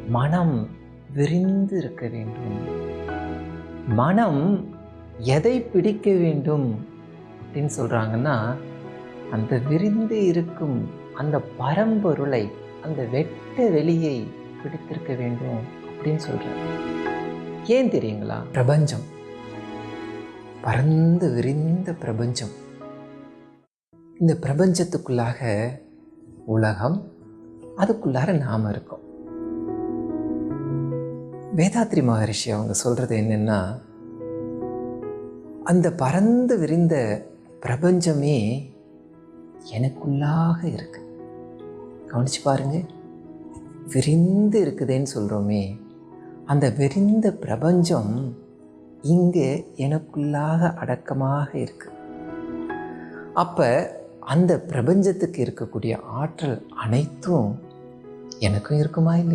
மனம் விரிந்து இருக்க வேண்டும். மனம் எதை பிடிக்க வேண்டும் அப்படின்னு சொல்கிறாங்கன்னா, அந்த விரிந்து இருக்கும் அந்த பரம்பொருளை, அந்த வெட்ட வெளியை பிடித்திருக்க வேண்டும் அப்படின்னு சொல்கிறார். ஏன் தெரியுங்களா? பிரபஞ்சம், பரந்து விரிந்த பிரபஞ்சம். இந்த பிரபஞ்சத்துக்குள்ளாக உலகம், அதுக்குள்ளார நாம் இருக்கோம். வேதாத்ரி மகரிஷி அவங்க சொல்கிறது என்னென்னா, அந்த பரந்து விரிந்த பிரபஞ்சமே எனக்குள்ளாக இருக்கு. கவனிச்சு பாருங்க, விரிந்து இருக்குதுன்னு சொல்கிறோமே, அந்த விரிந்த பிரபஞ்சம் இங்கே எனக்குள்ளாக அடக்கமாக இருக்கு. அப்போ அந்த பிரபஞ்சத்துக்கு இருக்கக்கூடிய ஆற்றல் அனைத்தும் எனக்கும் இருக்குமா இல்லையா?